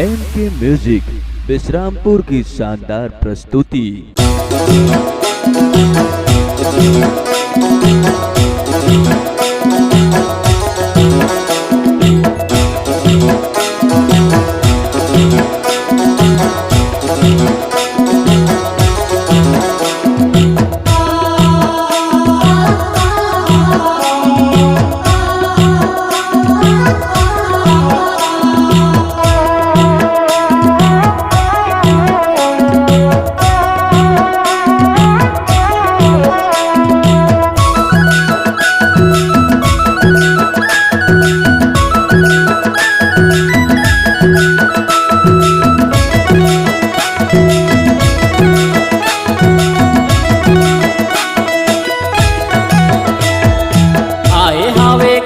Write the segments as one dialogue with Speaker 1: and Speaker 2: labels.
Speaker 1: MK music Vishrampur की शानदार प्रस्तुति।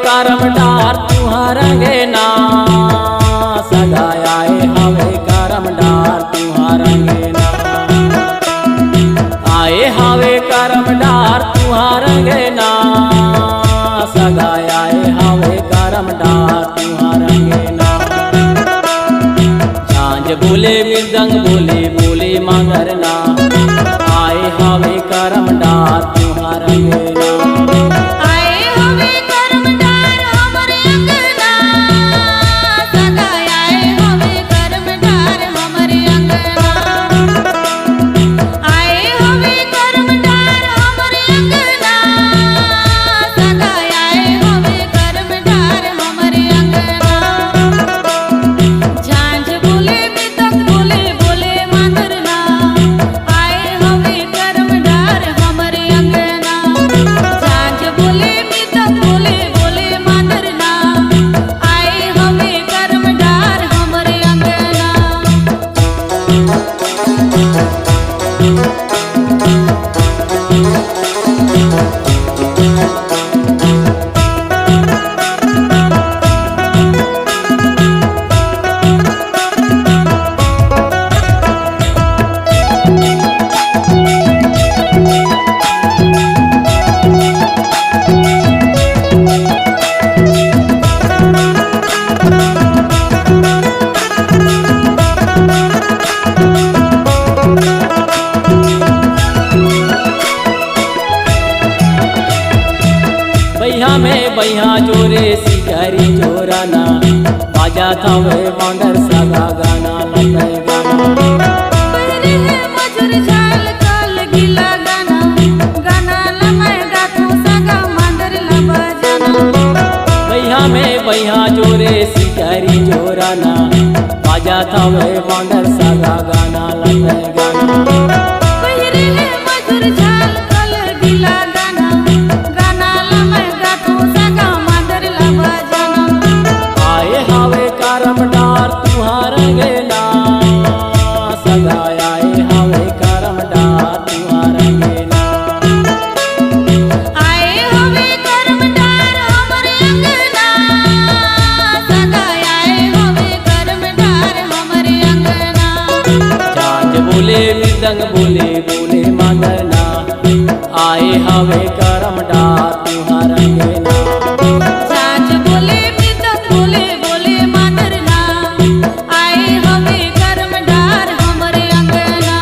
Speaker 2: करमदार तुहारंगे ना सगाए हवे करमदार तुहारंगे ना आए हवे करमदार तुहारंगे ना सगाए हवे करमदार तुहारंगे ना झांझ बोले मृदंग बोले बोले मगर ना आए हवे करमदार तुहारंगे ना बैहा जोरे सिकारी जोराना बाजा थावे बांदर सगा गाना लगे गाना
Speaker 3: बहरे है मजूर झाल काल गिला गाना गाना लमाय गाथो सगा मांदर लबा जाना
Speaker 2: बैहा जोरे सिकारी जोराना बाजा थावे बांदर सगा गाना लगे गाना
Speaker 3: बहरे है मजूर झाल काल गिला गाना गाना लमाय गाथो सगा मांदर लबा जाना
Speaker 2: आए हवे करमदार तुहारंगे ना सगाए हवे करमदार तुहारंगे ना
Speaker 3: आए हवे करमदार हमरे अंगना सगाए हवे करमदार हमरे अंगना
Speaker 2: झांझ बोले मृदंग बोले बोले मगना आए हवे करमदार तुहारंगे ना
Speaker 3: झांझ बोले मृदंग बोले बोले मादरना आए हवे करमदार हमरे अंगना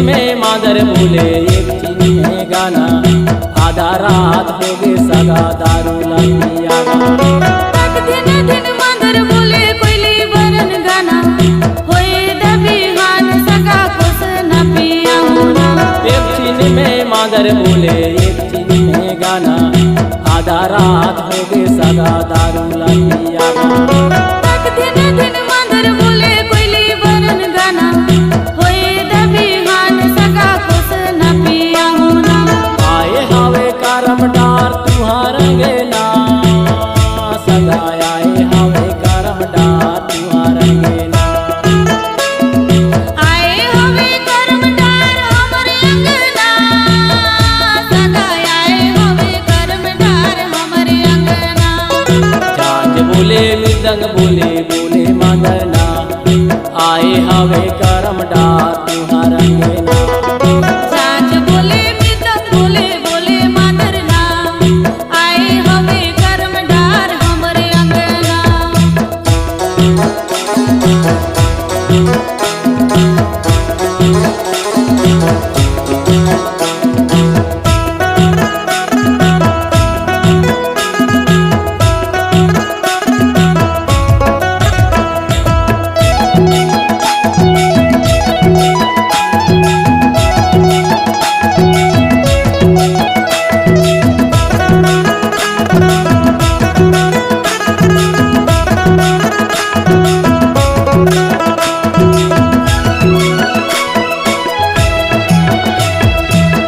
Speaker 2: में मादर बोले एक चीनी में गाना आधा रात हो गए सगा दारू लगिया
Speaker 3: तक दिन दिन मादर बोले कोयली बरन गाना होए दबी हान सगा कोस न पिया
Speaker 2: एक चीनी में मादर बोले एक चीनी में गाना आधा रात हो गए सगा दारू लगिया
Speaker 3: तक दिन दिन मादर बोले कोयली बरन गाना होए दबी हान सगा कोस न पिया
Speaker 2: रंग बोले बोले मांगना आए हवे करम डार तुहार रंगना
Speaker 3: साँझ बोले मितक बोले बोले मादरना आए हवे करम डार हमरे अंगना।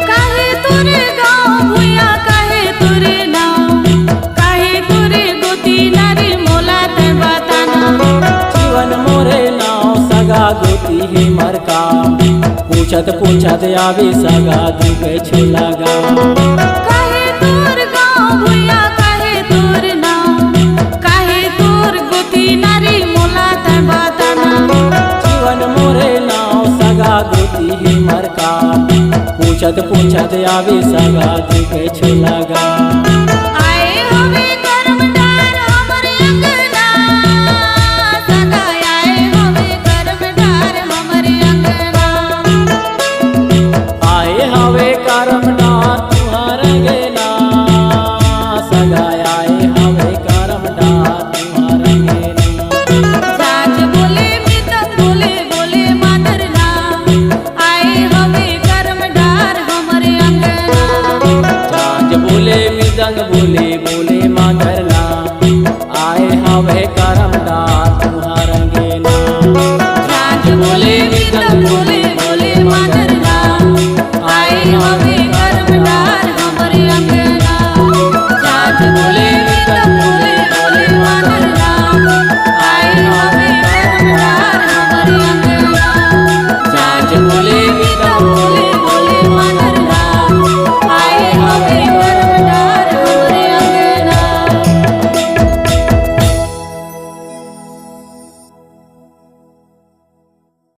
Speaker 3: काहे तोरे गाँव भुइया काहे तोरे नाव काहे तोरे गोती नारी मोला ते बताना।
Speaker 2: जीवन मोरे नाव सगा गोती है मरका पूछत पूछत आवे सगा दुबे छोला गा
Speaker 3: काहे तोर गाँव भुइया काहे तोर नाव काहे तोर गोती नारी मोला ते बताना।
Speaker 2: जीवन मोरे नाव सगा गोती है मरका पूछत पूछत आवे सगा दुबे छोला गा